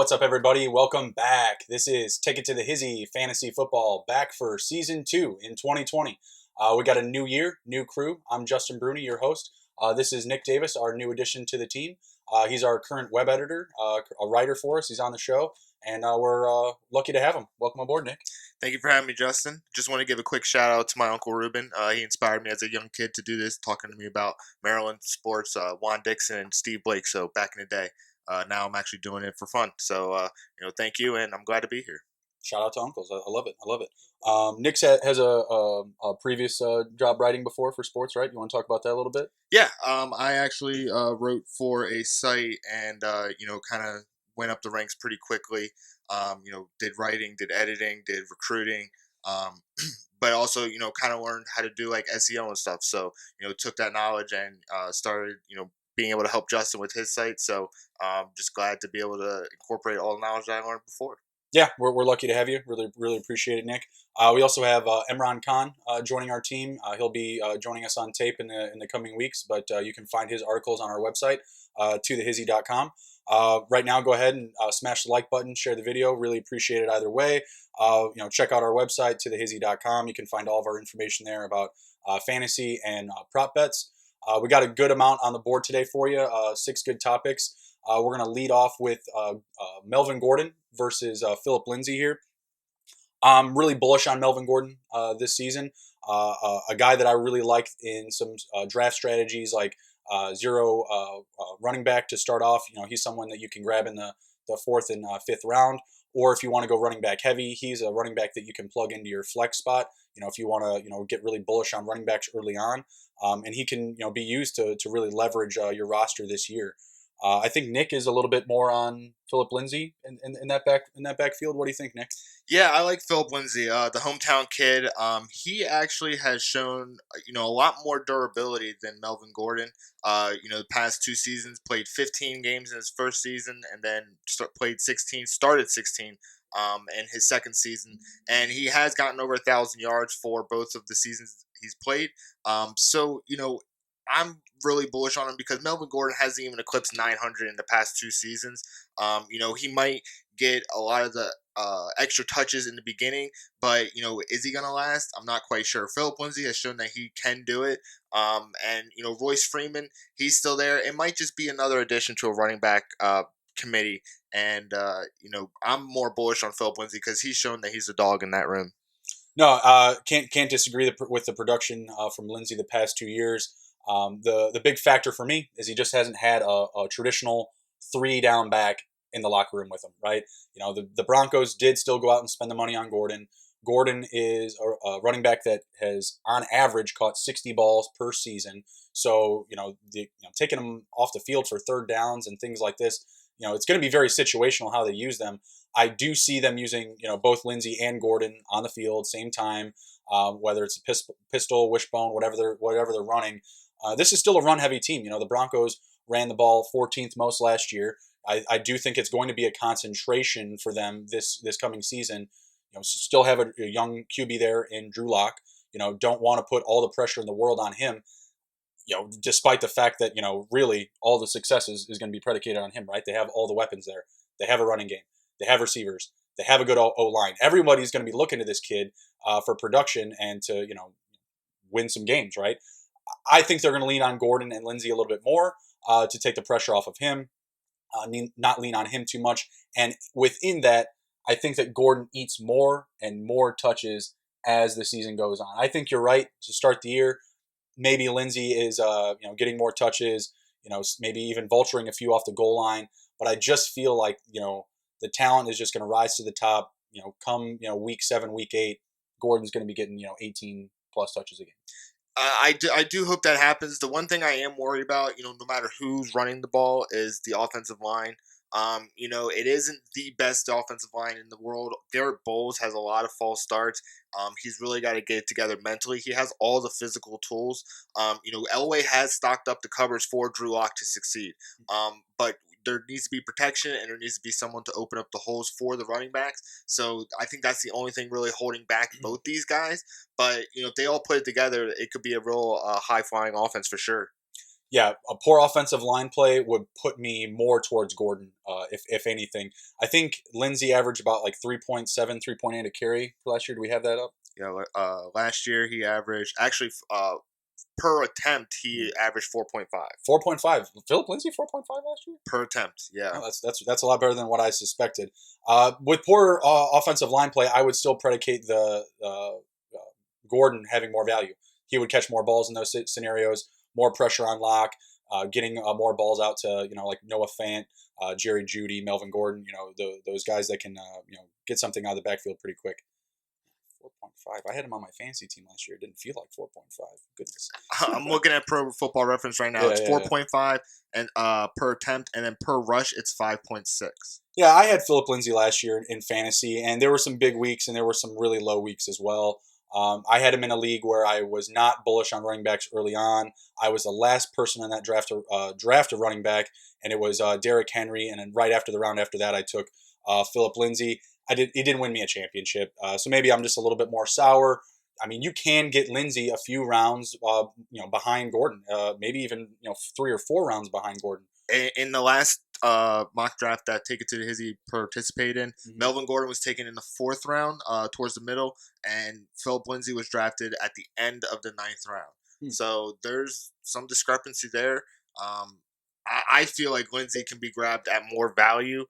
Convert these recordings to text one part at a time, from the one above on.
what's up, everybody? Welcome back. This is Take It to the Hizzy Fantasy Football, back for Season 2 in 2020. We got a new year, new crew. I'm Justin Bruni, your host. This is Nick Davis, our new addition to the team. He's our current web editor, a writer for us. He's on the show, and we're lucky to have him. Welcome aboard, Nick. Thank you for having me, Justin. Just want to give a quick shout out to my Uncle Ruben. He inspired me as a young kid to do this, talking to me about Maryland sports, Juan Dixon and Steve Blake. So back in the day. Now I'm actually doing it for fun. So, thank you, and I'm glad to be here. Shout out to uncles. I love it. I love it. Nick has a previous job writing before for sports, right? You want to talk about that a little bit? Yeah, I actually wrote for a site and, kind of went up the ranks pretty quickly. Did writing, did editing, did recruiting, but also, kind of learned how to do like SEO and stuff. So, took that knowledge and started, being able to help Justin with his site. So just glad to be able to incorporate all the knowledge that I learned before. Yeah, we're lucky to have you. Really appreciate it, Nick. We also have Imran Khan joining our team. He'll be joining us on tape in the coming weeks, but you can find his articles on our website, tothehizzy.com. Right now, go ahead and smash the like button, share the video. Really appreciate it either way. Check out our website, tothehizzy.com. You can find all of our information there about fantasy and prop bets. We got a good amount on the board today for you, 6 good topics. We're going to lead off with Melvin Gordon versus Philip Lindsay here. I'm really bullish on Melvin Gordon this season. A guy that I really like in some draft strategies, like zero running back to start off. He's someone that you can grab in the 4th and 5th round. Or if you want to go running back heavy, he's a running back that you can plug into your flex spot. If you want to get really bullish on running backs early on. And he can be used to really leverage your roster this year. I think Nick is a little bit more on Philip Lindsay in that backfield. What do you think, Nick? Yeah, I like Philip Lindsay, the hometown kid. He actually has shown a lot more durability than Melvin Gordon. The past 2 seasons, played 15 games in his first season, and then started 16 in his second season, and he has gotten over 1,000 yards for both of the seasons he's played. I'm really bullish on him because Melvin Gordon hasn't even eclipsed 900 in the past 2 seasons. He might get a lot of the extra touches in the beginning, but, is he going to last? I'm not quite sure. Philip Lindsay has shown that he can do it. Royce Freeman, he's still there. It might just be another addition to a running back committee. And, I'm more bullish on Philip Lindsay because he's shown that he's a dog in that room. No, can't disagree with the production from Lindsay the past 2 years. The big factor for me is he just hasn't had a traditional 3-down back in the locker room with him, right? The Broncos did still go out and spend the money on Gordon. Gordon is a running back that has, on average, caught 60 balls per season. So, taking him off the field for 3rd downs and things like this, it's going to be very situational how they use them. I do see them using, both Lindsay and Gordon on the field, same time, whether it's a pistol, wishbone, whatever they're running. This is still a run-heavy team. The Broncos ran the ball 14th most last year. I do think it's going to be a concentration for them this coming season. Still have a young QB there in Drew Lock. Don't want to put all the pressure in the world on him. Despite the fact that really all the success is going to be predicated on him, right? They have all the weapons there. They have a running game. They have receivers. They have a good O-line. Everybody's going to be looking to this kid for production and to win some games, right? I think they're going to lean on Gordon and Lindsay a little bit more to take the pressure off of him, not lean on him too much. And within that, I think that Gordon eats more and more touches as the season goes on. I think you're right to start the year. Maybe Lindsay is getting more touches, maybe even vulturing a few off the goal line. But I just feel like the talent is just going to rise to the top. Come week 7, week 8, Gordon's going to be getting 18 plus touches a game. I do hope that happens. The one thing I am worried about, no matter who's running the ball, is the offensive line. It isn't the best offensive line in the world. Garrett Bowles has a lot of false starts. He's really got to get it together mentally. He has all the physical tools. Elway has stocked up the covers for Drew Lock to succeed. But there needs to be protection, and there needs to be someone to open up the holes for the running backs. So I think that's the only thing really holding back both these guys. But, if they all put it together, it could be a real high-flying offense for sure. Yeah, a poor offensive line play would put me more towards Gordon, if anything. I think Lindsay averaged about like 3.7, 3.8 a carry last year. Do we have that up? Yeah, last year he averaged actually per attempt he averaged 4.5 4.5. Philip Lindsay 4.5 last year. per attempt. Yeah. Oh, that's a lot better than what I suspected. With poor offensive line play, I would still predicate the Gordon having more value. He would catch more balls in those scenarios, more pressure on lock, getting more balls out to like Noah Fant, Jerry Jeudy, Melvin Gordon. Those guys that can get something out of the backfield pretty quick. 4.5. I had him on my fantasy team last year. It didn't feel like 4.5. Goodness. I'm looking at Pro Football Reference right now. Yeah, It's yeah, 4.5 and per attempt, and then per rush it's 5.6. Yeah, I had Philip Lindsay last year in fantasy, and there were some big weeks and there were some really low weeks as well. I had him in a league where I was not bullish on running backs early on. I was the last person in that draft of running back, and it was Derrick Henry. And then right after the round after that, I took Philip Lindsay. He didn't win me a championship, so maybe I'm just a little bit more sour. I mean, you can get Lindsay a few rounds, behind Gordon, maybe even 3 or 4 rounds behind Gordon. In the last mock draft that Take It to the Hizzy participated in, Melvin Gordon was taken in the 4th round, towards the middle, and Philip Lindsay was drafted at the end of the 9th round. So there's some discrepancy there. I feel like Lindsay can be grabbed at more value,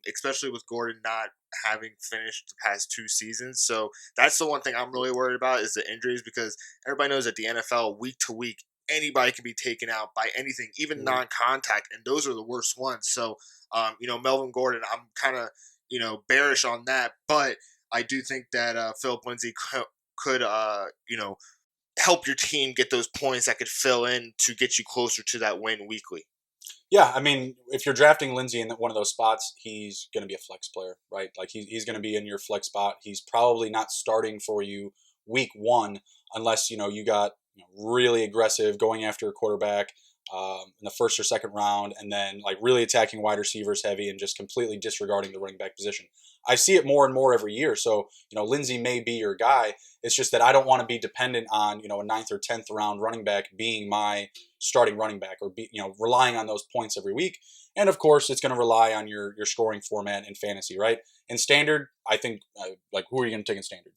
especially with Gordon not having finished the past 2 seasons. So that's the one thing I'm really worried about is the injuries, because everybody knows that the NFL week to week, anybody can be taken out by anything, even non-contact, and those are the worst ones. So, Melvin Gordon, I'm kind of, bearish on that, but I do think that Philip Lindsay could help your team get those points that could fill in to get you closer to that win weekly. Yeah, I mean, if you're drafting Lindsay in one of those spots, he's going to be a flex player, right? Like he's going to be in your flex spot. He's probably not starting for you week 1 unless you got really aggressive going after a quarterback in the 1st or 2nd round, and then like really attacking wide receivers heavy and just completely disregarding the running back position. I see it more and more every year. So Lindsay may be your guy. It's just that I don't want to be dependent on a 9th or 10th round running back being my starting running back, or relying on those points every week. And of course, it's going to rely on your scoring format in fantasy, right? In standard, I think who are you going to take in standard?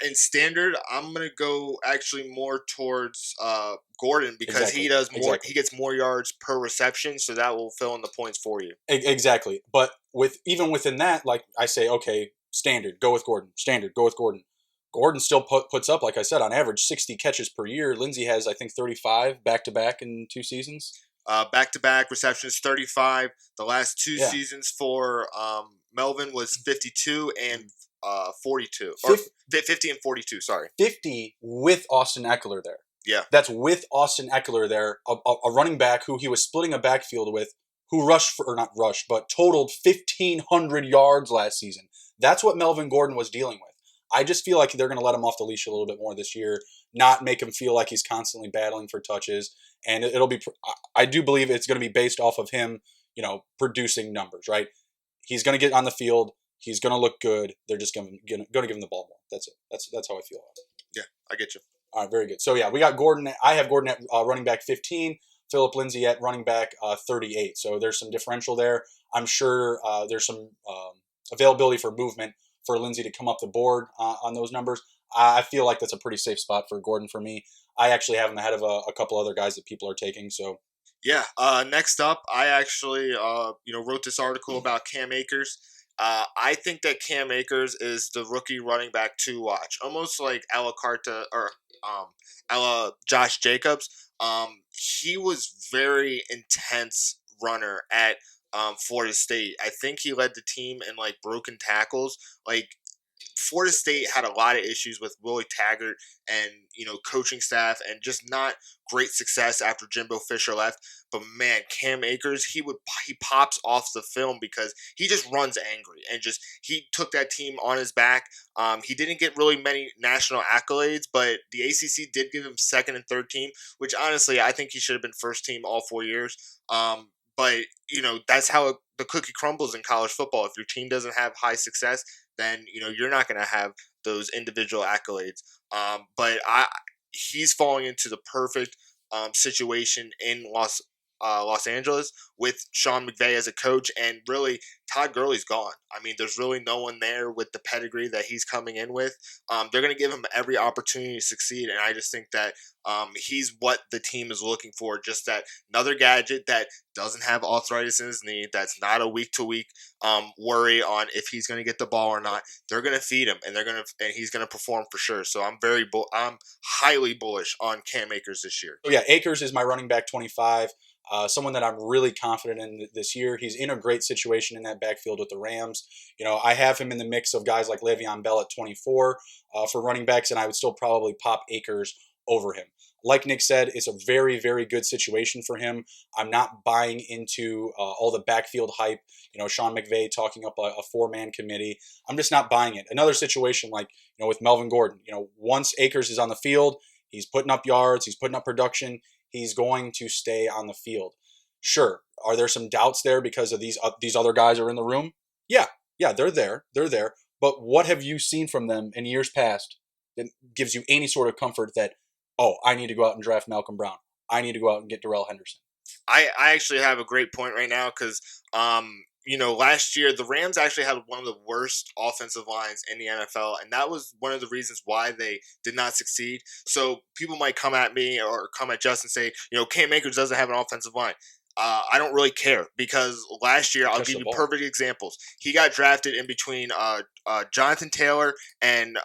In standard, I'm gonna go actually more towards Gordon, because he does more. Exactly. He gets more yards per reception, so that will fill in the points for you. Exactly. But even within that, like I say, okay, standard, go with Gordon. Standard, go with Gordon. Gordon still puts up, like I said, on average 60 catches per year. Lindsay has, I think, 35 back to back in 2 seasons. Back to back receptions, 35. The last 2 seasons for Melvin was 52 and 42, or 50 and 42. Sorry, 50 with Austin Eckler there. Yeah, that's with Austin Eckler there, a running back who he was splitting a backfield with, who but totaled 1,500 yards last season. That's what Melvin Gordon was dealing with. I just feel like they're going to let him off the leash a little bit more this year, not make him feel like he's constantly battling for touches, and it'll be. I do believe it's going to be based off of him, producing numbers. Right? He's going to get on the field. He's going to look good. They're just going to give him the ball more. That's it. That's how I feel about it. Yeah, I get you. All right, very good. So yeah, we got Gordon. I have Gordon at running back 15. Philip Lindsay at running back 38. So there's some differential there. I'm sure there's some availability for movement for Lindsay to come up the board on those numbers. I feel like that's a pretty safe spot for Gordon for me. I actually have him ahead of a couple other guys that people are taking. So yeah. Next up, I actually wrote this article about Cam Akers. I think that Cam Akers is the rookie running back to watch, almost like Ella Carta or Ella Josh Jacobs. He was very intense runner at Florida State. I think he led the team in like broken tackles. Like Florida State had a lot of issues with Willie Taggart and coaching staff, and just not great success after Jimbo Fisher left. But man, Cam Akers, he pops off the film because he just runs angry, and he took that team on his back. He didn't get really many national accolades, but the ACC did give him 2nd and 3rd team, which honestly I think he should have been 1st team all 4 years. But that's how the cookie crumbles in college football. If your team doesn't have high success, then you're not going to have those individual accolades. But he's falling into the perfect situation in Los Angeles with Sean McVay as a coach, and really Todd Gurley's gone. I mean, there's really no one there with the pedigree that he's coming in with. They're going to give him every opportunity to succeed, and I just think that he's what the team is looking for. Just that another gadget that doesn't have arthritis in his knee. That's not a week-to-week worry on if he's going to get the ball or not. They're going to feed him, and he's going to perform for sure. So I'm I'm highly bullish on Cam Akers this year. So yeah, Akers is my running back 25. Someone that I'm really confident in this year. He's in a great situation in that backfield with the Rams. I have him in the mix of guys like Le'Veon Bell at 24 for running backs, and I would still probably pop Akers over him. Like Nick said, it's a very, very good situation for him. I'm not buying into all the backfield hype. Sean McVay talking up a four-man committee. I'm just not buying it. Another situation like with Melvin Gordon. Once Akers is on the field, he's putting up yards, he's putting up production. He's going to stay on the field. Sure, are there some doubts there because of these other guys are in the room? Yeah, they're there. But what have you seen from them in years past that gives you any sort of comfort that, I need to go out and draft Malcolm Brown. I need to go out and get Darrell Henderson. I actually have a great point right now because, last year the Rams actually had one of the worst offensive lines in the NFL, and that was one of the reasons why they did not succeed. So people might come at me or come at Justin and say, Cam Akers doesn't have an offensive line. I don't really care because last year, I'll give you perfect examples. He got drafted in between Jonathan Taylor and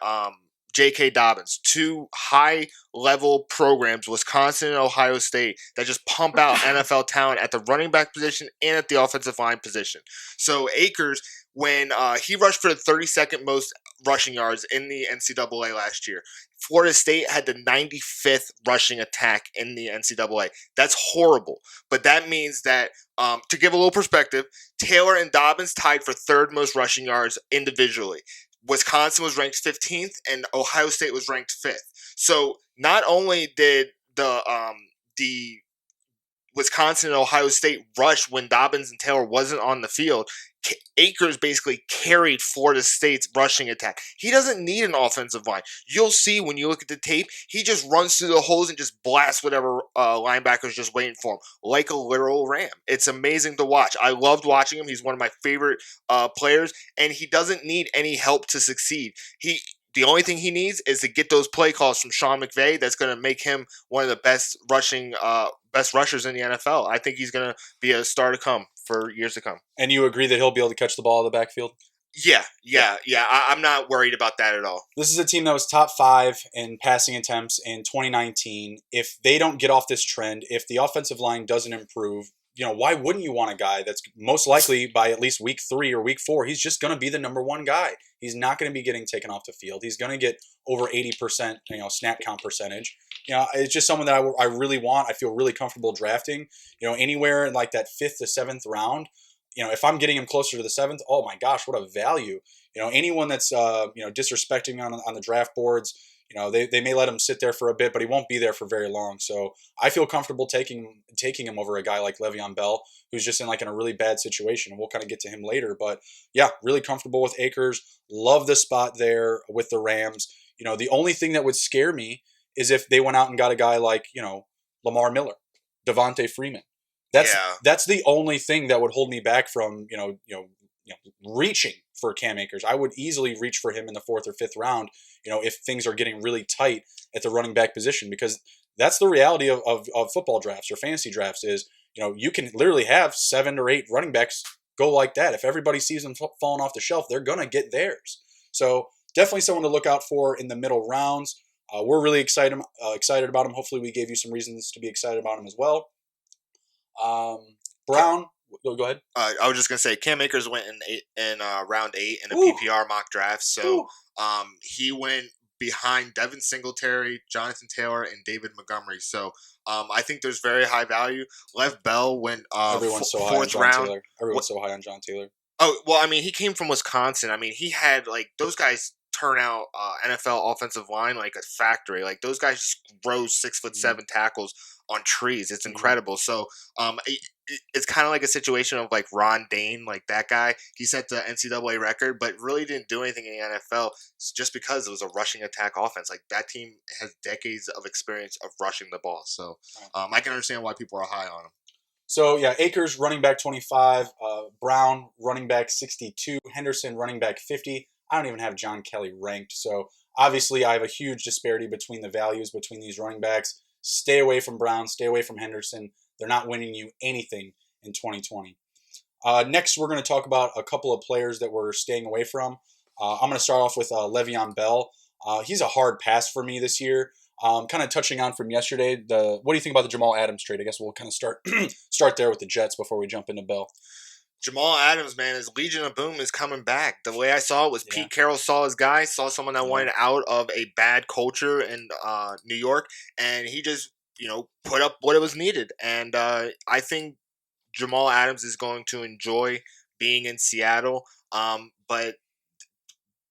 J.K. Dobbins, two high-level programs, Wisconsin and Ohio State, that just pump out NFL talent at the running back position and at the offensive line position. So Akers, when he rushed for the 32nd most rushing yards in the NCAA last year, Florida State had the 95th rushing attack in the NCAA. That's horrible. But that means that, to give a little perspective, Taylor and Dobbins tied for third most rushing yards individually. Wisconsin was ranked 15th, and Ohio State was ranked 5th. So not only did the Wisconsin and Ohio State rush when Dobbins and Taylor wasn't on the field, Akers basically carried Florida State's rushing attack. He doesn't need an offensive line. You'll see when you look at the tape, he just runs through the holes and just blasts whatever linebacker's just waiting for him, like a literal ram. It's amazing to watch. I loved watching him. He's one of my favorite players, and he doesn't need any help to succeed. The only thing he needs is to get those play calls from Sean McVay that's going to make him one of the best rushers in the NFL. I think he's going to be a star to come for years to come. And you agree that he'll be able to catch the ball in the backfield? Yeah. I'm not worried about that at all. This is a team that was top 5 in passing attempts in 2019. If they don't get off this trend, if the offensive line doesn't improve, why wouldn't you want a guy that's most likely by at least week 3 or week 4, he's just going to be the number one guy. He's not going to be getting taken off the field. He's going to get over 80%, snap count percentage. It's just someone that I really want. I feel really comfortable drafting, anywhere in like that 5th to 7th round. If I'm getting him closer to the 7th, oh my gosh, what a value. Anyone that's, disrespecting on the draft boards, they may let him sit there for a bit, but he won't be there for very long. So I feel comfortable taking him over a guy like Le'Veon Bell, who's just in a really bad situation. And we'll kind of get to him later. But yeah, really comfortable with Akers. Love the spot there with the Rams. The only thing that would scare me is if they went out and got a guy like, Lamar Miller, Davante Freeman. That's the only thing that would hold me back from, reaching for Cam Akers. I would easily reach for him in the 4th or 5th round, if things are getting really tight at the running back position, because that's the reality of football drafts or fantasy drafts is, you can literally have 7 or 8 running backs go like that. If everybody sees them falling off the shelf, they're going to get theirs. So definitely someone to look out for in the middle rounds. We're really excited about him. Hopefully we gave you some reasons to be excited about him as well. Brown, go ahead. I was just gonna say Cam Akers went in round 8 in a PPR mock draft. So he went behind Devin Singletary, Jonathan Taylor, and David Montgomery. So I think there's very high value. Lev Bell went Everyone's so high on John round. Taylor. Everyone's so high on John Taylor. Oh well, I mean he came from Wisconsin. I mean he had those guys turn out NFL offensive line like a factory. Like those guys just grow 6'7" tackles on trees. It's incredible. So it's kind of like a situation of like Ron Dane, like that guy. He set the NCAA record, but really didn't do anything in the NFL just because it was a rushing attack offense. Like that team has decades of experience of rushing the ball. So I can understand why people are high on him. So, yeah, Akers, running back 25, Brown, running back 62, Henderson, running back 50. I don't even have John Kelly ranked. So, obviously, I have a huge disparity between the values between these running backs. Stay away from Brown. Stay away from Henderson. They're not winning you anything in 2020. Next, we're going to talk about a couple of players that we're staying away from. I'm going to start off with Le'Veon Bell. He's a hard pass for me this year. Kind of touching on from yesterday, what do you think about the Jamal Adams trade? I guess we'll kind of start there with the Jets before we jump into Bell. Jamal Adams, man, his Legion of Boom is coming back. The way I saw it was Pete Carroll saw his guy, saw someone that wanted out of a bad culture in New York, and he just, put up what it was needed. And I think Jamal Adams is going to enjoy being in Seattle, but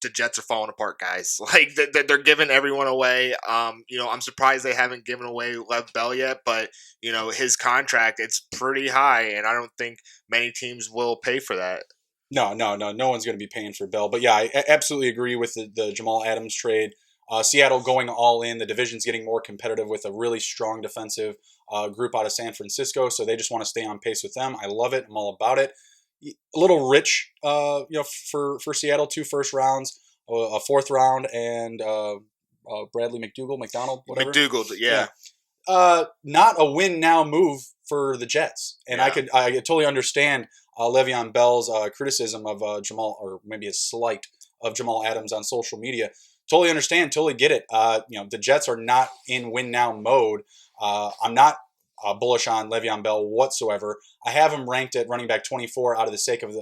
the Jets are falling apart, guys. Like they're giving everyone away. I'm surprised they haven't given away Lev Bell yet, but his contract, it's pretty high, and I don't think many teams will pay for that. No one's going to be paying for Bell. But yeah, I absolutely agree with the Jamal Adams trade. Seattle going all in. The division's getting more competitive with a really strong defensive group out of San Francisco, so they just want to stay on pace with them. I love it. I'm all about it. A little rich, for Seattle, 2 first rounds, a 4th round, and Bradley McDougald, whatever. McDougald, yeah. Not a win now move for the Jets, and I totally understand Le'Veon Bell's criticism of Jamal, or maybe a slight of Jamal Adams on social media. Totally understand, totally get it. The Jets are not in win now mode. I'm not bullish on Le'Veon Bell whatsoever. I have him ranked at running back 24 out of the sake of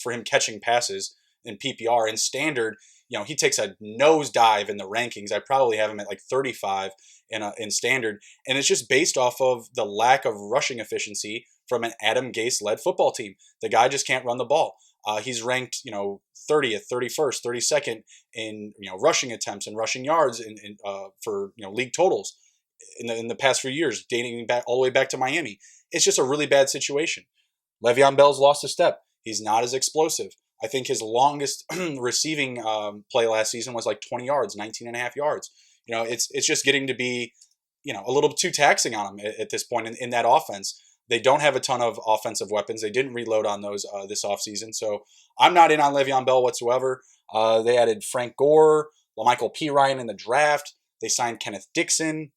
for him catching passes in PPR. In standard, he takes a nosedive in the rankings. I probably have him at like 35 in standard, and it's just based off of the lack of rushing efficiency from an Adam Gase-led football team. The guy just can't run the ball. He's ranked 30th, 31st, 32nd in rushing attempts and rushing yards for league totals in the past few years, dating back all the way back to Miami. It's just a really bad situation. Le'Veon Bell's lost a step. He's not as explosive. I think his longest receiving play last season was like 20 yards, 19 and a half yards. It's just getting to be, a little too taxing on him at this point in that offense. They don't have a ton of offensive weapons. They didn't reload on those this offseason. So I'm not in on Le'Veon Bell whatsoever. They added Frank Gore, LaMichael P. Ryan in the draft. They signed Kenneth Dixon.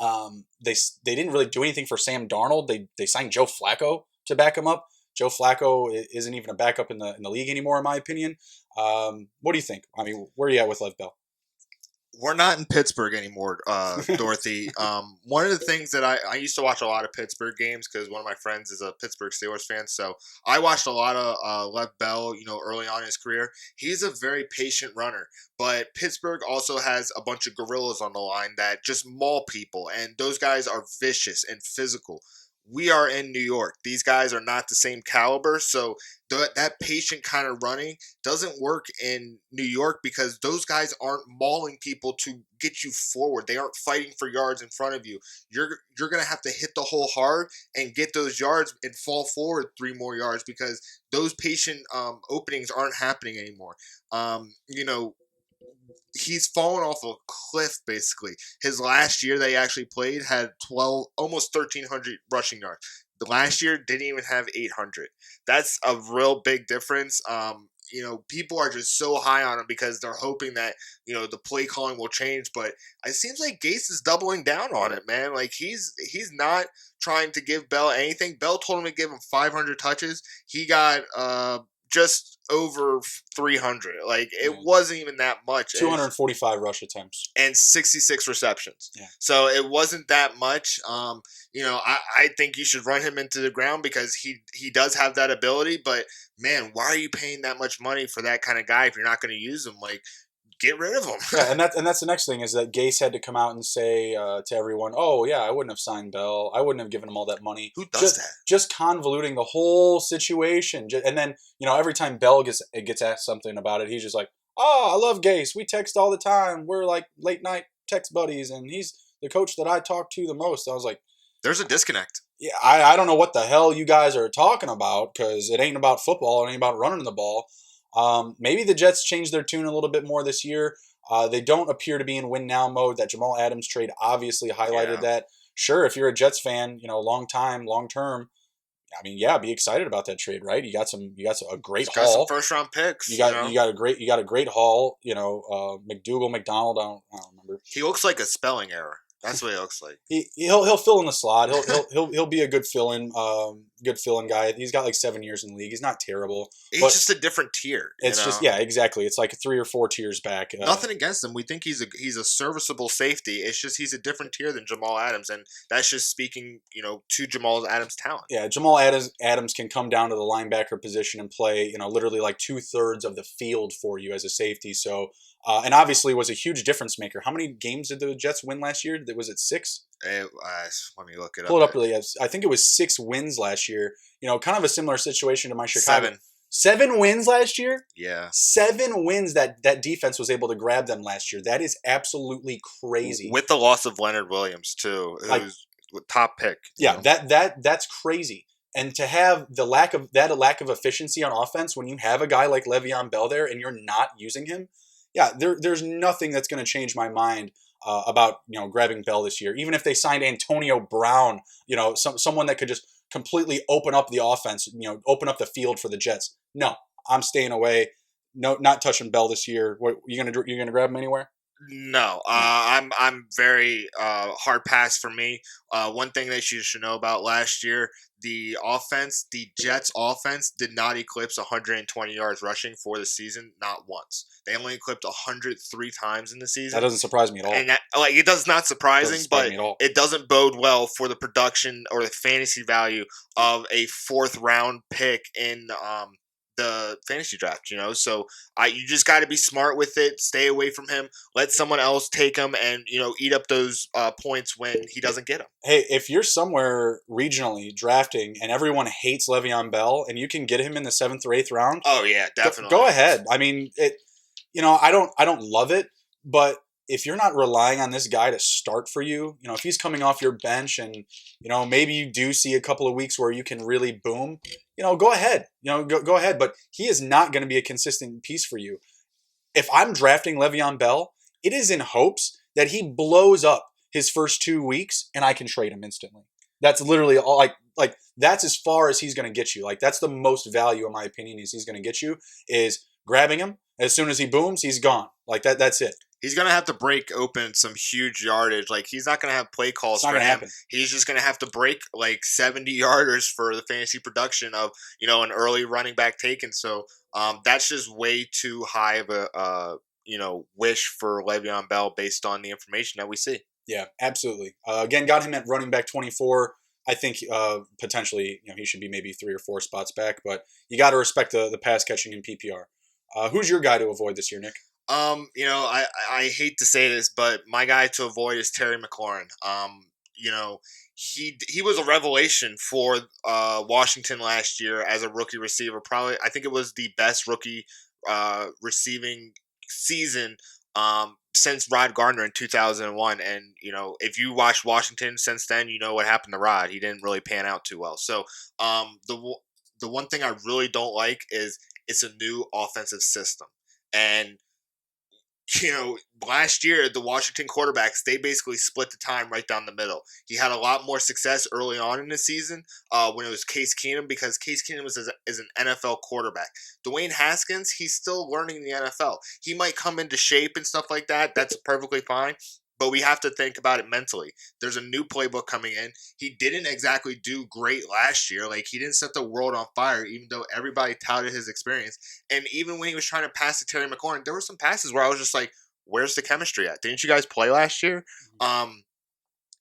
They didn't really do anything for Sam Darnold. They signed Joe Flacco to back him up. Joe Flacco isn't even a backup in the league anymore, in my opinion. What do you think? I mean, where are you at with Lev Bell? We're not in Pittsburgh anymore, Dorothy. One of the things that I used to watch a lot of Pittsburgh games because one of my friends is a Pittsburgh Steelers fan. So I watched a lot of Lev Bell, early on in his career. He's a very patient runner. But Pittsburgh also has a bunch of gorillas on the line that just maul people. And those guys are vicious and physical. We are in New York. These guys are not the same caliber. So that patient kind of running doesn't work in New York because those guys aren't mauling people to get you forward. They aren't fighting for yards in front of you. You're going to have to hit the hole hard and get those yards and fall forward 3 more yards because those patient openings aren't happening anymore. He's fallen off a cliff, basically. His last year that he actually played had almost 1,300 rushing yards. The last year didn't even have 800. That's a real big difference. People are just so high on him because they're hoping that, the play calling will change. But it seems like Gase is doubling down on it, man. Like, he's not trying to give Bell anything. Bell told him to give him 500 touches. He got just over 300. Like, it wasn't even that much. 245 rush attempts. And 66 receptions. Yeah. So it wasn't that much. I think you should run him into the ground because he does have that ability. But, man, why are you paying that much money for that kind of guy if you're not going to use him? Like, get rid of him. Yeah, and that's the next thing is that Gase had to come out and say to everyone, "Oh yeah, I wouldn't have signed Bell. I wouldn't have given him all that money." Who does that? Just convoluting the whole situation. And then every time Bell gets asked something about it, he's just like, oh, I love Gase. We text all the time. We're like late night text buddies, and he's the coach that I talk to the most. I was like, There's a disconnect. yeah, I don't know what the hell you guys are talking about because it ain't about football. It ain't about running the ball. Maybe the Jets changed their tune a little bit more this year. They don't appear to be in win now mode. That Jamal Adams trade obviously highlighted that. Sure, if you're a Jets fan, long term. I mean, yeah, be excited about that trade, right? You got a great haul. Got some first round picks. You got a great haul. McDougal, McDonald. I don't remember. He looks like a spelling error. That's what he looks like. He'll fill in the slot. He'll be a good fill-in guy. He's got like 7 years in the league. He's not terrible. He's just a different tier. It's just exactly. It's like 3 or 4 tiers back. Nothing against him. We think he's a serviceable safety. It's just he's a different tier than Jamal Adams, and that's just speaking to Jamal Adams' talent. Yeah, Jamal Adams can come down to the linebacker position and play literally like 2/3 of the field for you as a safety. So. And obviously was a huge difference maker. How many games did the Jets win last year? Was it 6? Let me look it up. Pull it up really. I think it was 6 wins last year. Kind of a similar situation to my Chicago. 7 wins last year? Yeah. 7 wins that defense was able to grab them last year. That is absolutely crazy. With the loss of Leonard Williams, too, who's top pick. Yeah, that's crazy. And to have the lack of efficiency on offense when you have a guy like Le'Veon Bell there and you're not using him, yeah, there's nothing that's going to change my mind about grabbing Bell this year. Even if they signed Antonio Brown, someone that could just completely open up the offense, open up the field for the Jets. No, I'm staying away. No, not touching Bell this year. What you gonna grab him anywhere? No, I'm very hard pass for me. One thing that you should know about last year, the Jets offense did not eclipse 120 yards rushing for the season, not once. They only eclipsed 103 times in the season. That doesn't surprise me at all. And it does not surprising, but it doesn't bode well for the production or the fantasy value of a 4th round pick in the fantasy draft, So you just got to be smart with it. Stay away from him. Let someone else take him and, eat up those points when he doesn't get them. Hey, if you're somewhere regionally drafting and everyone hates Le'Veon Bell and you can get him in the 7th or 8th round. Oh, yeah, definitely. Go ahead. I mean, I don't love it, but if you're not relying on this guy to start for you, if he's coming off your bench and, maybe you do see a couple of weeks where you can really boom, go ahead. Go ahead. But he is not going to be a consistent piece for you. If I'm drafting Le'Veon Bell, it is in hopes that he blows up his first 2 weeks and I can trade him instantly. That's literally all. Like that's as far as he's going to get you. Like that's the most value, in my opinion, is he's going to get you is grabbing him. As soon as he booms, he's gone. Like that. That's it. He's going to have to break open some huge yardage. Like, he's not going to have play calls for him. Happen. He's just going to have to break, 70 yarders for the fantasy production of, an early running back taken. So, that's just way too high of a, wish for Le'Veon Bell based on the information that we see. Yeah, absolutely. Again, got him at running back 24. I think potentially, he should be maybe 3 or 4 spots back. But you got to respect the pass catching in PPR. Who's your guy to avoid this year, Nick? I hate to say this, but my guy to avoid is Terry McLaurin. He was a revelation for Washington last year as a rookie receiver. Probably, I think it was the best rookie receiving season since Rod Gardner in 2001. And, if you watched Washington since then, you know what happened to Rod. He didn't really pan out too well. So the one thing I really don't like is it's a new offensive system. And last year, the Washington quarterbacks, they basically split the time right down the middle. He had a lot more success early on in the season when it was Case Keenum, because Case Keenum is an NFL quarterback. Dwayne Haskins, he's still learning the NFL. He might come into shape and stuff like that. That's perfectly fine. But we have to think about it mentally. There's a new playbook coming in. He didn't exactly do great last year. He didn't set the world on fire, even though everybody touted his experience. And even when he was trying to pass to Terry McLaurin, there were some passes where I was just like, where's the chemistry at? Didn't you guys play last year?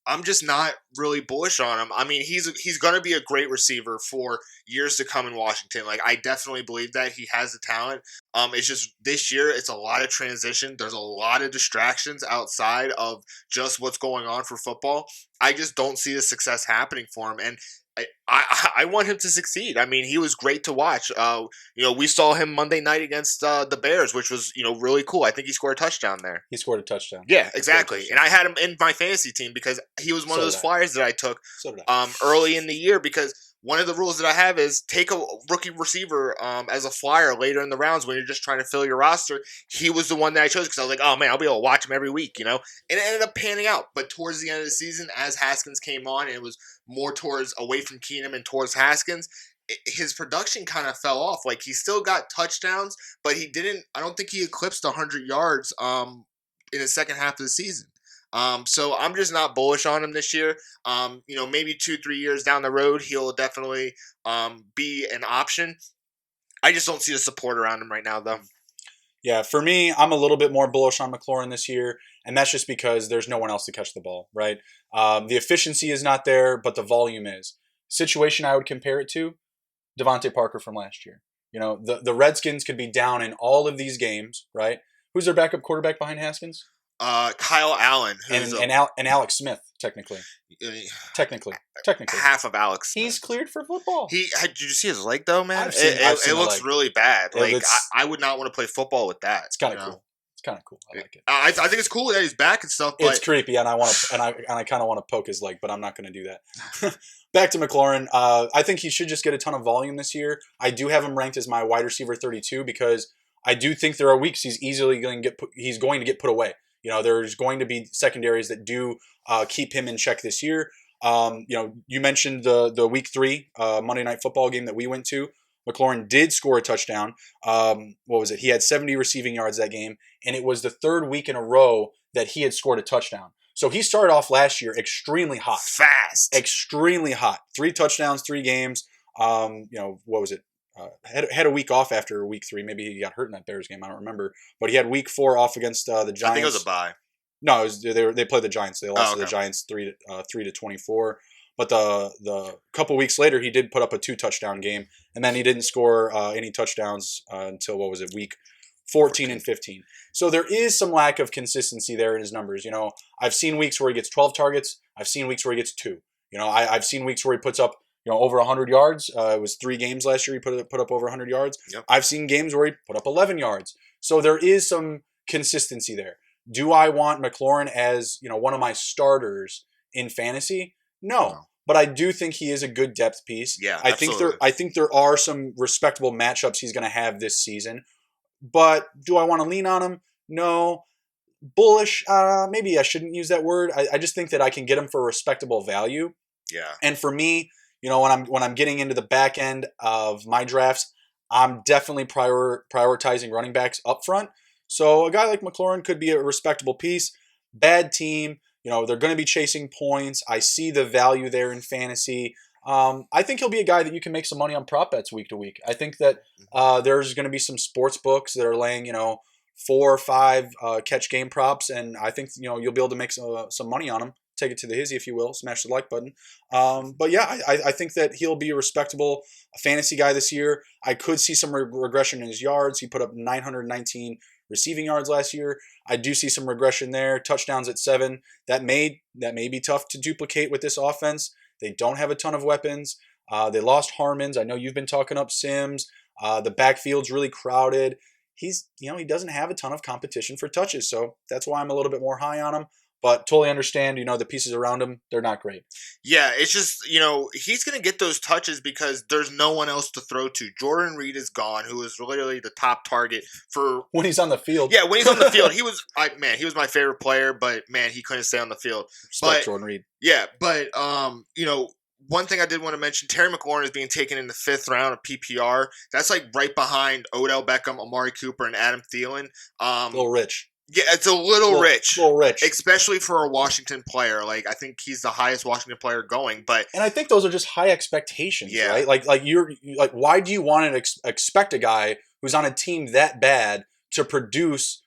I'm just not really bullish on him. I mean, he's going to be a great receiver for years to come in Washington. I definitely believe that he has the talent. It's just this year, it's a lot of transition. There's a lot of distractions outside of just what's going on for football. I just don't see the success happening for him. And I want him to succeed. I mean, he was great to watch. We saw him Monday night against the Bears, which was really cool. I think he scored a touchdown there. He scored a touchdown. Yeah, exactly. And I had him in my fantasy team because he was one of those flyers that I took early in the year, because one of the rules that I have is take a rookie receiver as a flyer later in the rounds when you're just trying to fill your roster. He was the one that I chose because I was like, oh man, I'll be able to watch him every week, And it ended up panning out. But towards the end of the season, as Haskins came on, and it was more towards away from Keenum and towards Haskins, his production kind of fell off. Like, he still got touchdowns, but he didn't. I don't think he eclipsed 100 yards in the second half of the season. So I'm just not bullish on him this year. Maybe 2-3 years down the road, he'll definitely be an option. I just don't see the support around him right now, though. Yeah, for me, I'm a little bit more bullish on McLaurin this year, and that's just because there's no one else to catch the ball, right? The efficiency is not there, but the volume is. Situation I would compare it to, Davante Parker from last year. The Redskins could be down in all of these games, right? Who's their backup quarterback behind Haskins? Kyle Allen, and Alex Smith, technically. Technically, half of Alex Smith. He's cleared for football. Did you see his leg though, man? I've seen it looks really bad. Like, I would not want to play football with that. It's kind of cool. It's kind of cool. I like it. I think it's cool that he's back and stuff. But it's creepy, and I want to, and I kind of want to poke his leg, but I'm not going to do that. Back to McLaurin. I think he should just get a ton of volume this year. I do have him ranked as my wide receiver 32 because I do think there are weeks he's going to get put away. There's going to be secondaries that do keep him in check this year. You mentioned the week 3 Monday Night Football game that we went to. McLaurin did score a touchdown. What was it? He had 70 receiving yards that game, and it was the 3rd week in a row that he had scored a touchdown. So he started off last year extremely hot. Fast. Extremely hot. 3 touchdowns, 3 games. What was it? Had a week off after week 3. Maybe he got hurt in that Bears game. I don't remember. But he had week 4 off against the Giants. I think it was a bye. No, they played the Giants. They lost to the Giants 3-24. But the couple weeks later, he did put up a 2-touchdown game, and then he didn't score any touchdowns until week 14 and 15. So there is some lack of consistency there in his numbers. I've seen weeks where he gets 12 targets. I've seen weeks where he gets 2. I've seen weeks where he puts up over 100 yards. It was 3 games last year he put up over 100 yards. Yep. I've seen games where he put up 11 yards. So there is some consistency there. Do I want McLaurin as one of my starters in fantasy? No. But I do think he is a good depth piece. Yeah, I think there are some respectable matchups he's going to have this season. But do I want to lean on him? No. Bullish? Maybe I shouldn't use that word. I just think that I can get him for a respectable value. Yeah. And for me, when I'm getting into the back end of my drafts, I'm definitely prioritizing running backs up front. So a guy like McLaurin could be a respectable piece. Bad team, they're going to be chasing points. I see the value there in fantasy. I think he'll be a guy that you can make some money on prop bets week to week. I think that there's going to be some sports books that are laying 4 or 5 catch game props, and I think you'll be able to make some money on them. Take it to the hizzy, if you will. Smash the like button. But yeah, I think that he'll be a respectable fantasy guy this year. I could see some regression in his yards. He put up 919 receiving yards last year. I do see some regression there. Touchdowns at 7. That may be tough to duplicate with this offense. They don't have a ton of weapons. They lost Harmons. I know you've been talking up Sims. The backfield's really crowded. He doesn't have a ton of competition for touches, so that's why I'm a little bit more high on him. But totally understand, the pieces around him, they're not great. Yeah, it's just, he's going to get those touches because there's no one else to throw to. Jordan Reed is gone, who is literally the top target for... When he's on the field. Yeah, when he's on the field. He was my favorite player, but, man, he couldn't stay on the field. Respect Jordan Reed. Yeah, but, one thing I did want to mention, Terry McLaurin is being taken in the 5th round of PPR. That's like right behind Odell Beckham, Amari Cooper, and Adam Thielen. A little rich. Yeah, it's a little rich. A little rich. Especially for a Washington player. I think he's the highest Washington player going, but... And I think those are just high expectations, yeah. Right? Like why do you want to expect a guy who's on a team that bad to produce,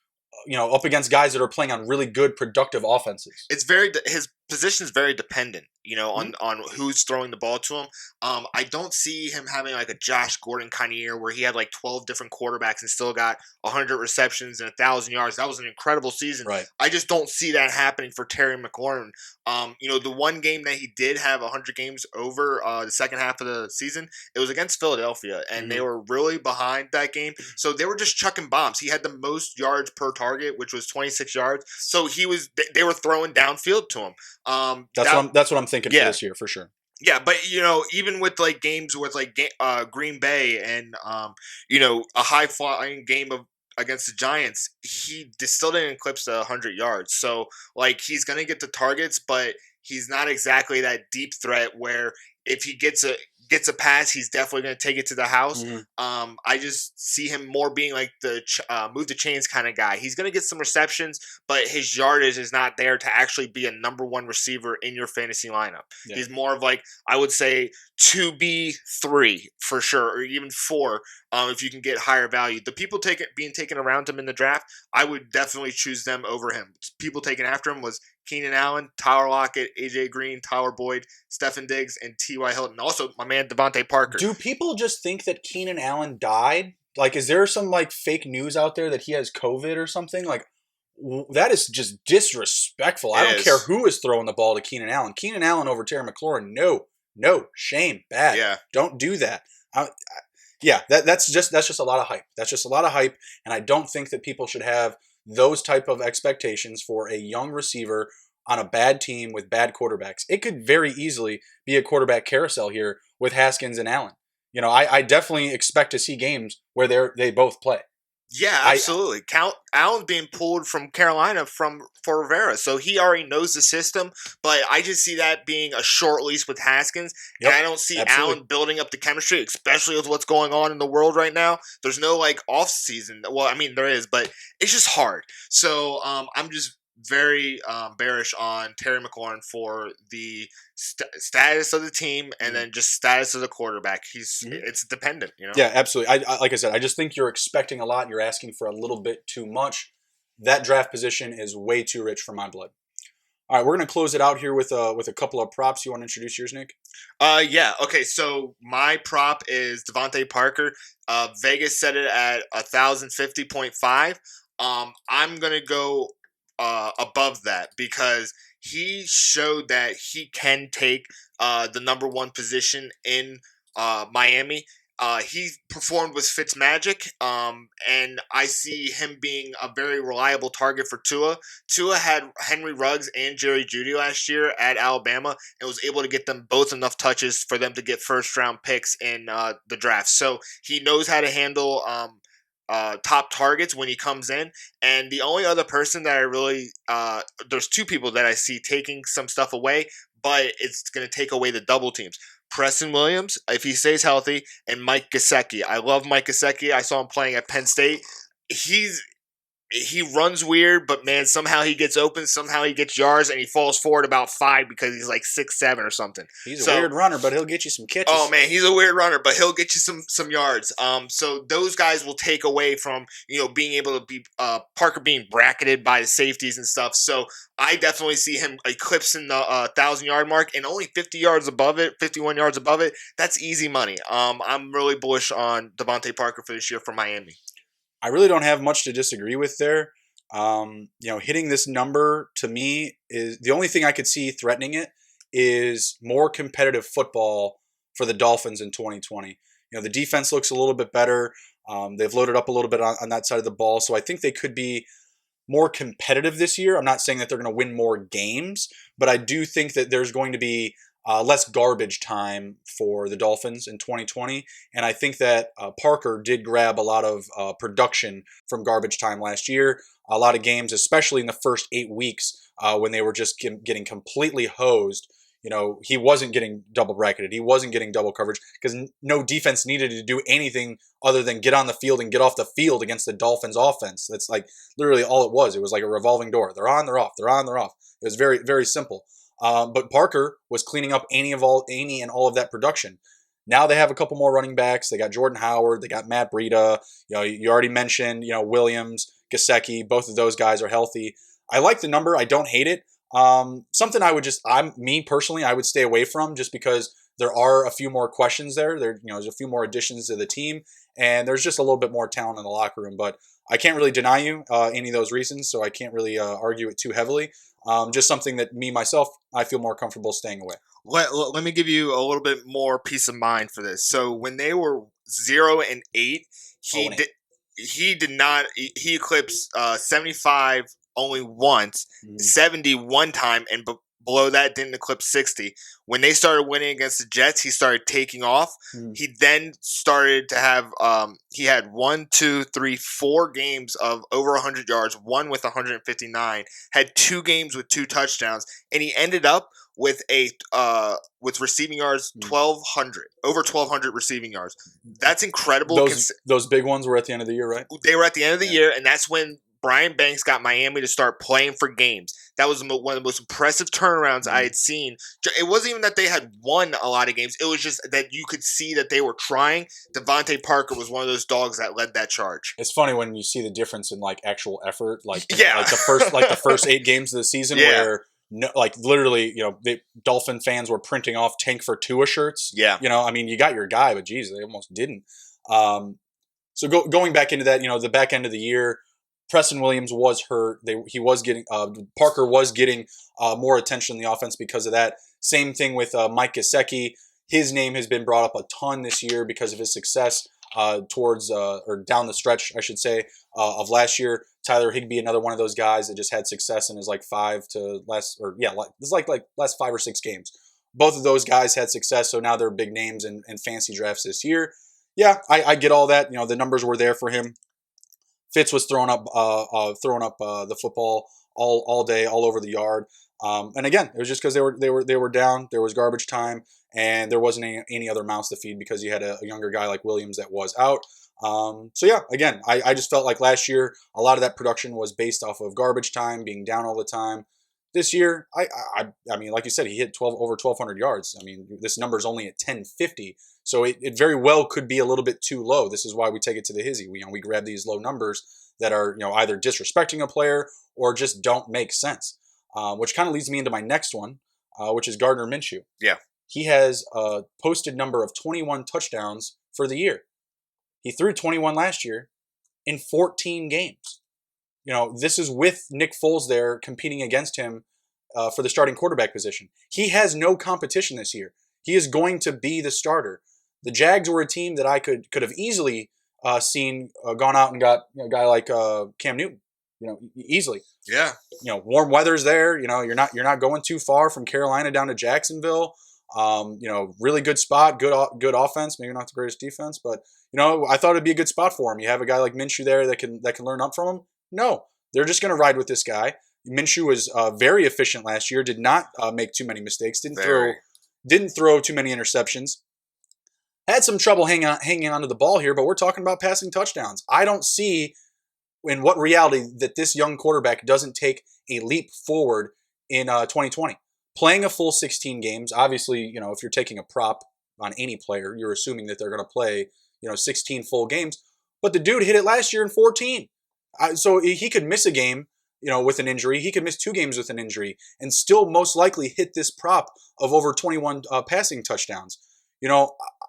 up against guys that are playing on really good, productive offenses? His position is very dependent. on who's throwing the ball to him. I don't see him having like a Josh Gordon kind of year where he had like 12 different quarterbacks and still got 100 receptions and 1,000 yards. That was an incredible season. Right. I just don't see that happening for Terry McLaurin. The one game that he did have 100 games over the second half of the season, it was against Philadelphia, and they were really behind that game. So they were just chucking bombs. He had the most yards per target, which was 26 yards. So they were throwing downfield to him. That's what I'm thinking for this year for sure. Yeah, but even with like games with like Green Bay and a high flying game against the Giants, he still didn't eclipse the 100 yards. So like he's gonna get the targets, but he's not exactly that deep threat where if he gets a pass, he's definitely going to take it to the house. I just see him more being like the move the chains kind of guy. He's going to get some receptions, but his yardage is not there to actually be a number one receiver in your fantasy lineup. Yeah. He's more of like, I would say 2B, 3 for sure, or even 4 if you can get higher value. The people being taken around him in the draft, I would definitely choose them over him. People taken after him was Keenan Allen, Tyler Lockett, AJ Green, Tyler Boyd, Stefon Diggs, and T.Y. Hilton. Also, my man Davante Parker. Do people just think that Keenan Allen died? Like, is there some like fake news out there that he has COVID or something? Like, that is just disrespectful. I don't care who is throwing the ball to Keenan Allen. Keenan Allen over Terry McLaurin. No, shame, bad. Yeah, don't do that. That's just a lot of hype. That's just a lot of hype, and I don't think that people should have those type of expectations for a young receiver on a bad team with bad quarterbacks. It could very easily be a quarterback carousel here with Haskins and Allen. I definitely expect to see games where they both play. Yeah, absolutely. Allen's being pulled from Carolina for Rivera, so he already knows the system. But I just see that being a short leash with Haskins, and I don't see Allen building up the chemistry, especially with what's going on in the world right now. There's no like off season. Well, I mean there is, but it's just hard. So I'm just very bearish on Terry McLaurin for the status of the team and then just status of the quarterback. It's dependent, Yeah, absolutely. I like I said, I just think you're expecting a lot. You're asking for a little bit too much. That draft position is way too rich for my blood. All right, we're going to close it out here with a couple of props. You want to introduce yours, Nick? Yeah. Okay, so my prop is Davante Parker. Vegas set it at 1,050.5. I'm going to go above that because he showed that he can take the number one position in Miami. He performed with Fitzmagic, and I see him being a very reliable target for Tua. Tua had Henry Ruggs and Jerry Jeudy last year at Alabama and was able to get them both enough touches for them to get first-round picks in the draft. So he knows how to handle top targets when he comes in. And the only other person that I really there's two people that I see taking some stuff away, but it's going to take away the double teams. Preston Williams, if he stays healthy, and Mike Gesicki. I love Mike Gesicki. I saw him playing at Penn State. He runs weird, but man, somehow he gets open, somehow he gets yards, and he falls forward about 5 because he's like 6'7" or something. He's a weird runner, but he'll get you some catches. Oh man, he's a weird runner, but he'll get you some yards. So those guys will take away from being able to be Parker being bracketed by the safeties and stuff. So I definitely see him eclipsing the 1,000-yard mark, and only 50 yards above it, 51 yards above it. That's easy money. I'm really bullish on Davante Parker for this year for Miami. I really don't have much to disagree with there. Hitting this number to me is the only thing I could see threatening it is more competitive football for the Dolphins in 2020. The defense looks a little bit better. They've loaded up a little bit on that side of the ball, so I think they could be more competitive this year. I'm not saying that they're going to win more games, but I do think that there's going to be less garbage time for the Dolphins in 2020. And I think that Parker did grab a lot of production from garbage time last year. A lot of games, especially in the first 8 weeks when they were just getting completely hosed. He wasn't getting double bracketed. He wasn't getting double coverage because no defense needed to do anything other than get on the field and get off the field against the Dolphins offense. That's like literally all it was. It was like a revolving door. They're on, they're off. They're on, they're off. It was very, very simple. But Parker was cleaning up any and all of that production. Now they have a couple more running backs. They got Jordan Howard. They got Matt Breida. You already mentioned, Williams, Gesicki. Both of those guys are healthy. I like the number. I don't hate it. Something me personally, I would stay away from just because there are a few more questions there. There's a few more additions to the team, and there's just a little bit more talent in the locker room. But I can't really deny you any of those reasons, so I can't really argue it too heavily. Just something that myself, I feel more comfortable staying away. Let me give you a little bit more peace of mind for this. So when they were 0-8, he did not. He eclipsed 75 only once, 70 one time, and below that didn't eclipse 60. When they started winning against the Jets, he started taking off. He then started to have he had 4 games of over 100 yards, one with 159, had 2 games with 2 touchdowns, and he ended up with with receiving yards 1,200, over 1,200 receiving yards. That's incredible. Those big ones were at the end of the year, right? They were at the end of the year, and that's when Brian Banks got Miami to start playing for games. That was one of the most impressive turnarounds I had seen. It wasn't even that they had won a lot of games. It was just that you could see that they were trying. Davante Parker was one of those dogs that led that charge. It's funny when you see the difference in actual effort, like the first 8 games of the season where literally, the Dolphin fans were printing off Tank for Tua shirts. Yeah. You got your guy, but geez, they almost didn't. So going back into that, the back end of the year, Preston Williams was hurt. Parker was getting more attention in the offense because of that. Same thing with Mike Gesicki. His name has been brought up a ton this year because of his success towards or down the stretch, I should say, of last year. Tyler Higbee, another one of those guys that just had success in his last 5 or 6 games. Both of those guys had success, so now they're big names in fantasy drafts this year. Yeah, I get all that. The numbers were there for him. Fitz was throwing up the football all day, all over the yard. And again, it was just because they were down. There was garbage time, and there wasn't any other mouths to feed because you had a younger guy like Williams that was out. So yeah, again, I just felt like last year a lot of that production was based off of garbage time, being down all the time. This year, I mean, like you said, he hit over 1,200 yards. I mean, this number is only at 1,050. So it very well could be a little bit too low. This is why we take it to the hizzy. We grab these low numbers that are either disrespecting a player or just don't make sense. Which kind of leads me into my next one, which is Gardner Minshew. Yeah, he has a posted number of 21 touchdowns for the year. He threw 21 last year in 14 games. This is with Nick Foles there competing against him for the starting quarterback position. He has no competition this year. He is going to be the starter. The Jags were a team that I could have easily seen gone out and got a guy like Cam Newton. Easily. Yeah. Warm weather's there. You're not going too far from Carolina down to Jacksonville. Really good spot, good offense. Maybe not the greatest defense, but I thought it'd be a good spot for him. You have a guy like Minshew there that can learn up from him. No, they're just going to ride with this guy. Minshew was very efficient last year. Did not make too many mistakes. Didn't throw too many interceptions. Had some trouble hanging onto the ball here, but we're talking about passing touchdowns. I don't see in what reality that this young quarterback doesn't take a leap forward in 2020. Playing a full 16 games, obviously, if you're taking a prop on any player, you're assuming that they're going to play, 16 full games. But the dude hit it last year in 14. So he could miss a game, with an injury. He could miss 2 games with an injury and still most likely hit this prop of over 21 passing touchdowns.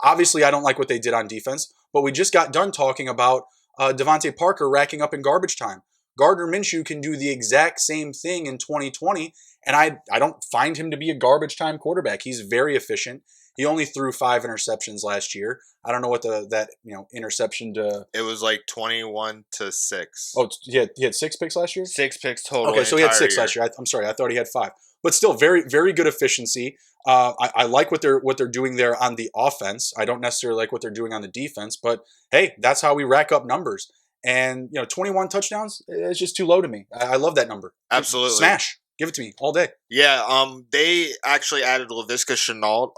Obviously, I don't like what they did on defense, but we just got done talking about Davante Parker racking up in garbage time. Gardner Minshew can do the exact same thing in 2020, and I don't find him to be a garbage time quarterback. He's very efficient. He only threw 5 interceptions last year. I don't know what that interception to. It was like 21-6. Oh, he had 6 picks last year? 6 picks total. Okay, so he had 6 last year. I'm sorry, I thought he had 5. But still, very, very good efficiency. I like what they're doing there on the offense. I don't necessarily like what they're doing on the defense, but hey, that's how we rack up numbers. And 21 touchdowns is just too low to me. I love that number. Absolutely, smash. Give it to me all day. Yeah, they actually added Laviska Shenault,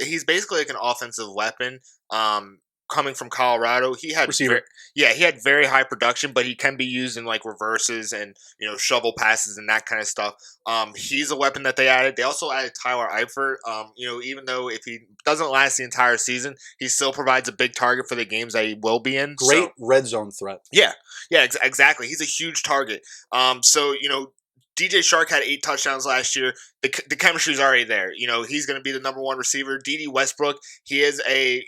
he's basically like an offensive weapon. Coming from Colorado, he had very high production, but he can be used in like reverses and shovel passes and that kind of stuff. He's a weapon that they added. They also added Tyler Eifer. Even though if he doesn't last the entire season, he still provides a big target for the games that he will be in. Great red zone threat. Yeah, exactly. He's a huge target. DJ Shark had 8 touchdowns last year. The chemistry's already there. He's going to be the number 1 receiver. D.D. Westbrook, he is a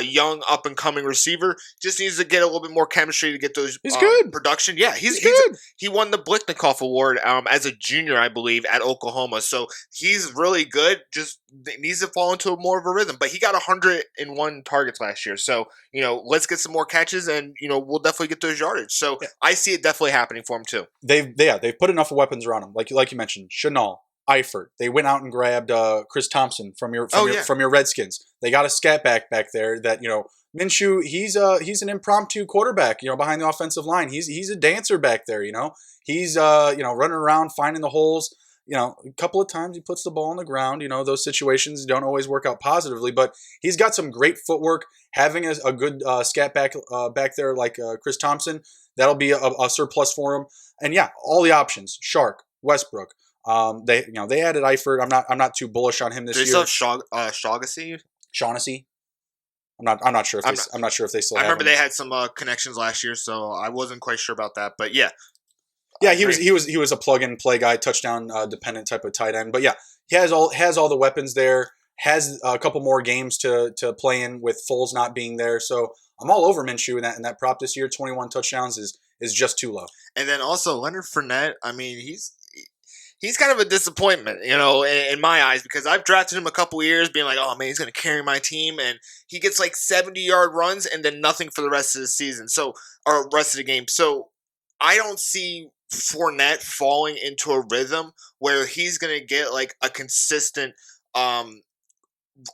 young up and coming receiver. Just needs to get a little bit more chemistry to get those He's good. production. Yeah, he's good. He won the Blicknikoff Award as a junior, I believe, at Oklahoma. So he's really good. Just needs to fall into more of a rhythm. But he got 101 targets last year. So, let's get some more catches and, we'll definitely get those yardage. So I see it definitely happening for him too. They've put enough weapons around him. Like you mentioned, Chenal, Eifer. They went out and grabbed Chris Thompson from your Redskins. They got a scat back there that, Minshew, he's an impromptu quarterback, behind the offensive line. He's a dancer back there, He's running around finding the holes. A couple of times he puts the ball on the ground. Those situations don't always work out positively, but he's got some great footwork. Having a good scat back there like Chris Thompson, that'll be a surplus for him. And yeah, all the options: Shark, Westbrook. They added Eifer. I'm not too bullish on him this year. They still have Shaughnessy. I'm not sure if they still. I remember they had some connections last year, so I wasn't quite sure about that. But yeah. Yeah, he was a plug and play guy, touchdown dependent type of tight end. But yeah, he has all the weapons there. Has a couple more games to play in with Foles not being there. So I'm all over Minshew in that prop this year. 21 touchdowns is just too low. And then also Leonard Fournette. I mean, he's kind of a disappointment, in my eyes, because I've drafted him a couple years being like, oh man, he's going to carry my team, and he gets like 70-yard runs and then nothing for the rest of the season. Or rest of the game. So I don't see Fournette falling into a rhythm where he's going to get like a consistent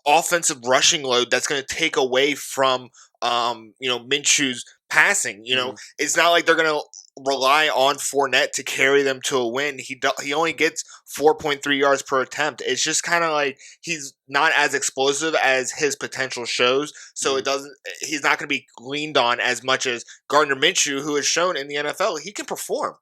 offensive rushing load that's going to take away from Minshew's passing. It's not like they're going to rely on Fournette to carry them to a win. He only gets 4.3 yards per attempt. It's just kind of like he's not as explosive as his potential shows. So he's not going to be leaned on as much as Gardner Minshew, who has shown in the NFL he can perform.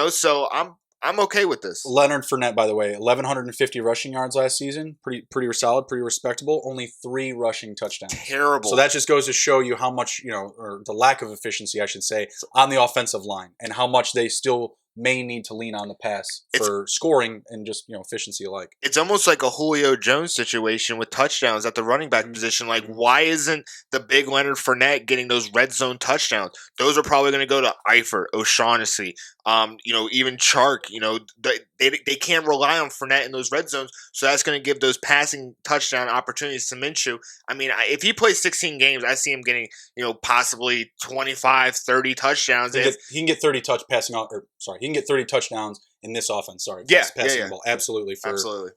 So I'm okay with this. Leonard Fournette, by the way, 1,150 rushing yards last season. Pretty solid, pretty respectable. Only 3 rushing touchdowns. Terrible. So that just goes to show you how much, or the lack of efficiency, I should say, on the offensive line, and how much they still may need to lean on the pass for scoring and just efficiency alike. It's almost like a Julio Jones situation with touchdowns at the running back position. Like, why isn't the big Leonard Fournette getting those red zone touchdowns? Those are probably going to go to Eifer, O'Shaughnessy, even Chark. They can't rely on Fournette in those red zones, so that's going to give those passing touchdown opportunities to Minshew. I mean, if he plays 16 games, I see him getting possibly 25, 30 touchdowns. He can get 30 he can get 30 touchdowns in this offense. Passing the ball. Absolutely for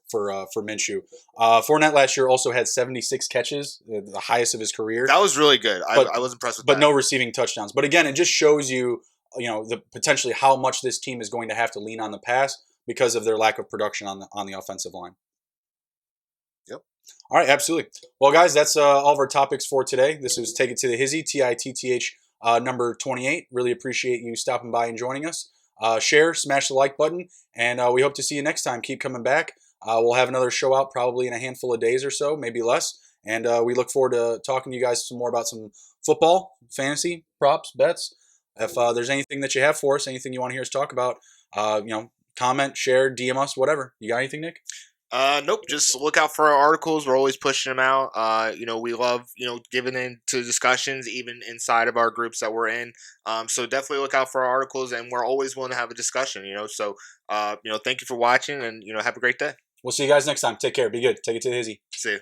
Minshew. Fournette last year also had 76 catches, the highest of his career. That was really good. I was impressed with that. But no receiving touchdowns. But again, it just shows you, the potentially how much this team is going to have to lean on the pass because of their lack of production on the offensive line. Yep. All right, absolutely. Well, guys, that's all of our topics for today. This was Take It to the Hizzy, TITTH number 28. Really appreciate you stopping by and joining us. Share, smash the like button, and we hope to see you next time. Keep coming back. We'll have another show out probably in a handful of days or so, maybe less. And we look forward to talking to you guys some more about some football, fantasy, props, bets. If there's anything that you have for us, anything you want to hear us talk about, comment, share, DM us, whatever. You got anything, Nick? Nope. Just look out for our articles. We're always pushing them out. We love, giving into discussions even inside of our groups that we're in. So definitely look out for our articles, and we're always willing to have a discussion, So, thank you for watching, and, have a great day. We'll see you guys next time. Take care. Be good. Take it to the Hizzy. See you.